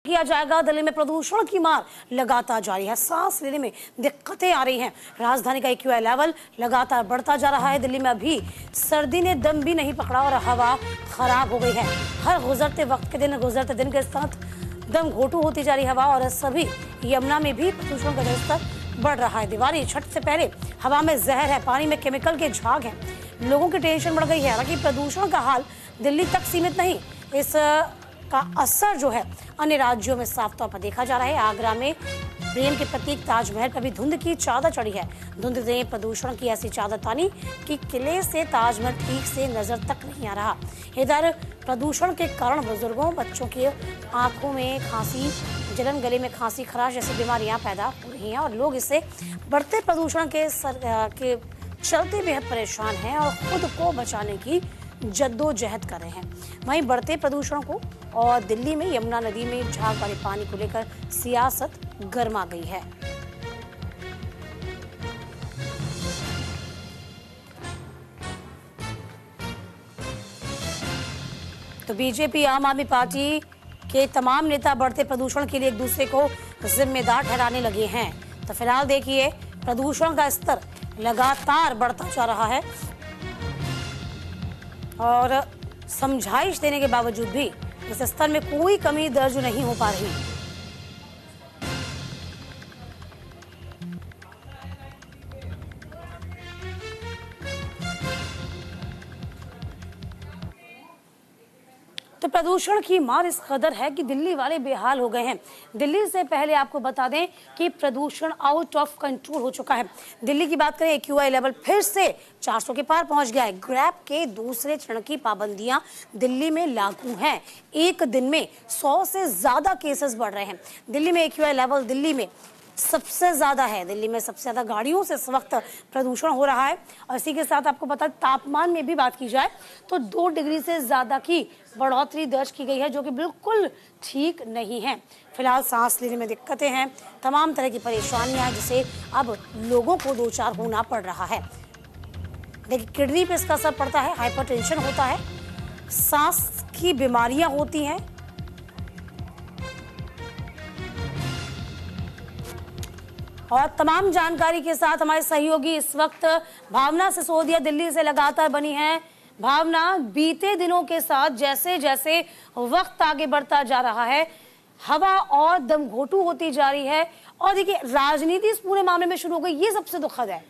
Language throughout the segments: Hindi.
किया जाएगा। दिल्ली में प्रदूषण की मार लगातार जारी है, सांस लेने में दिक्कतें आ रही हैं। राजधानी का AQI लेवल लगातार बढ़ता जा रहा है। दिल्ली में अभी सर्दी ने दम भी नहीं पकड़ा और हवा खराब हो गई है। हर गुजरते दिन के साथ दम घोटू होती जा रही हवा और सभी यमुना में भी प्रदूषण का स्तर बढ़ रहा है। दिवाली छठ से पहले हवा में जहर है, पानी में केमिकल के झाग हैं। लोगों की टेंशन बढ़ गई है। हालांकि प्रदूषण का हाल दिल्ली तक सीमित नहीं, इस का असर जो है अन्य राज्यों में साफ तौर पर देखा जा रहा है। आगरा में प्रेम के प्रतीक ताजमहल पर भी धुंध की चादर चढ़ी है। धुंध ने प्रदूषण की ऐसी चादर तानी कि किले से ताजमहल ठीक से नजर तक नहीं आ रहा। इधर प्रदूषण के कारण बुजुर्गों, बच्चों की आंखों में खांसी, जलन, गले में खांसी, खराश जैसी बीमारियां पैदा हो रही हैं और लोग इससे बढ़ते प्रदूषण के चलते बेहद परेशान हैं और खुद को बचाने की जद्दोजहद कर रहे हैं। वहीं बढ़ते प्रदूषण को और दिल्ली में यमुना नदी में झाग वाले पानी को लेकर सियासत गर्मा गई है। तो बीजेपी, आम आदमी पार्टी के तमाम नेता बढ़ते प्रदूषण के लिए एक दूसरे को जिम्मेदार ठहराने लगे हैं। तो फिलहाल देखिए, प्रदूषण का स्तर लगातार बढ़ता जा रहा है और समझाइश देने के बावजूद भी इस स्तर में कोई कमी दर्ज नहीं हो पा रही। तो प्रदूषण की मार इस कदर है कि दिल्ली वाले बेहाल हो गए हैं। दिल्ली से पहले आपको बता दें कि प्रदूषण आउट ऑफ कंट्रोल हो चुका है। दिल्ली की बात करें, AQI लेवल फिर से 400 के पार पहुंच गया है। ग्रैब के दूसरे चरण की पाबंदियां दिल्ली में लागू हैं। एक दिन में 100 से ज्यादा केसेस बढ़ रहे हैं। दिल्ली में AQI लेवल दिल्ली में सबसे ज्यादा है। दिल्ली में सबसे ज्यादा गाड़ियों से इस वक्त प्रदूषण हो रहा है। और इसी के साथ आपको पता, तापमान में भी बात की जाए तो 2 डिग्री से ज्यादा की बढ़ोतरी दर्ज की गई है, जो कि बिल्कुल ठीक नहीं है। फिलहाल सांस लेने में दिक्कतें हैं, तमाम तरह की परेशानियां हैं, जिसे अब लोगों को दो चार होना पड़ रहा है। देखिए, किडनी पे इसका असर पड़ता है, हाइपरटेंशन होता है, सांस की बीमारियां होती हैं। और तमाम जानकारी के साथ हमारे सहयोगी इस वक्त भावना सिसोदिया दिल्ली से लगातार बनी है। भावना, बीते दिनों के साथ जैसे जैसे वक्त आगे बढ़ता जा रहा है, हवा और दम घोटू होती जा रही है और देखिए, राजनीति इस पूरे मामले में शुरू हो गई। ये सबसे दुखद है।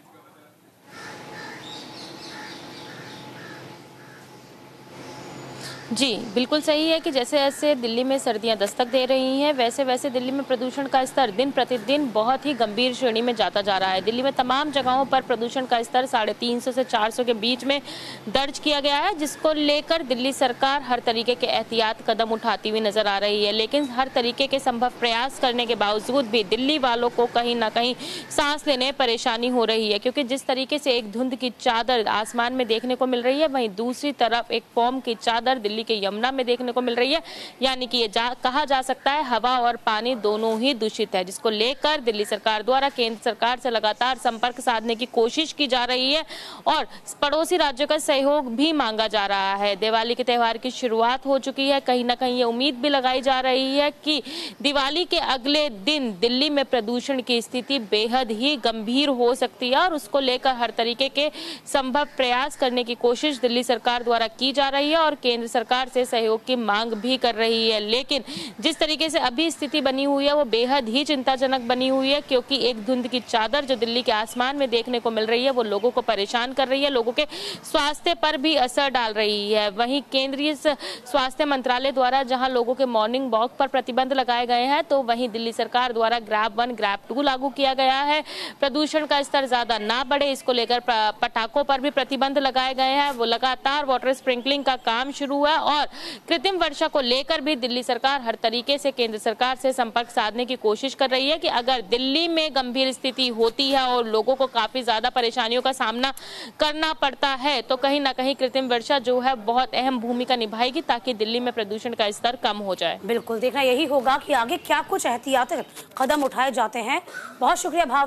जी बिल्कुल सही है कि जैसे जैसे दिल्ली में सर्दियां दस्तक दे रही हैं, वैसे वैसे दिल्ली में प्रदूषण का स्तर दिन प्रतिदिन बहुत ही गंभीर श्रेणी में जाता जा रहा है। दिल्ली में तमाम जगहों पर प्रदूषण का स्तर 350 से 400 के बीच में दर्ज किया गया है, जिसको लेकर दिल्ली सरकार हर तरीके के एहतियात कदम उठाती हुई नजर आ रही है। लेकिन हर तरीके के संभव प्रयास करने के बावजूद भी दिल्ली वालों को कहीं ना कहीं सांस लेने में परेशानी हो रही है, क्योंकि जिस तरीके से एक धुंध की चादर आसमान में देखने को मिल रही है, वहीं दूसरी तरफ एक फोम की चादर दिल्ली के यमुना में देखने को मिल रही है। यानी कि ये कहा जा सकता है हवा और पानी दोनों ही दूषित है, जिसको लेकर दिल्ली सरकार द्वारा केंद्र सरकार से लगातार संपर्क साधने की कोशिश की जा रही है और पड़ोसी राज्यों का सहयोग भी मांगा जा रहा है। दिवाली के त्योहार की शुरुआत हो चुकी है। कहीं ना कहीं ये उम्मीद भी लगाई जा रही है कि दिवाली के अगले दिन दिल्ली में प्रदूषण की स्थिति बेहद ही गंभीर हो सकती है और उसको लेकर हर तरीके के संभव प्रयास करने की कोशिश दिल्ली सरकार द्वारा की जा रही है और केंद्र सरकार से सहयोग की मांग भी कर रही है। लेकिन जिस तरीके से अभी स्थिति बनी हुई है, वो बेहद ही चिंताजनक बनी हुई है, क्योंकि एक धुंध की चादर जो दिल्ली के आसमान में देखने को मिल रही है, वो लोगों को परेशान कर रही है, लोगों के स्वास्थ्य पर भी असर डाल रही है। वहीं केंद्रीय स्वास्थ्य मंत्रालय द्वारा जहां लोगों के मॉर्निंग वॉक पर प्रतिबंध लगाए गए हैं, तो वहीं दिल्ली सरकार द्वारा ग्रैब 1 ग्रैब 2 लागू किया गया है। प्रदूषण का स्तर ज्यादा ना बढ़े, इसको लेकर पटाखों पर भी प्रतिबंध लगाए गए हैं। वो लगातार वाटर स्प्रिंकलिंग का काम शुरू है और कृत्रिम वर्षा को लेकर भी दिल्ली सरकार हर तरीके से केंद्र सरकार से संपर्क साधने की कोशिश कर रही है कि अगर दिल्ली में गंभीर स्थिति होती है और लोगों को काफी ज्यादा परेशानियों का सामना करना पड़ता है, तो कहीं ना कहीं कृत्रिम वर्षा जो है बहुत अहम भूमिका निभाएगी, ताकि दिल्ली में प्रदूषण का स्तर कम हो जाए। बिल्कुल, देखना यही होगा कि आगे क्या कुछ एहतियाती कदम उठाए जाते हैं। बहुत शुक्रिया भाव।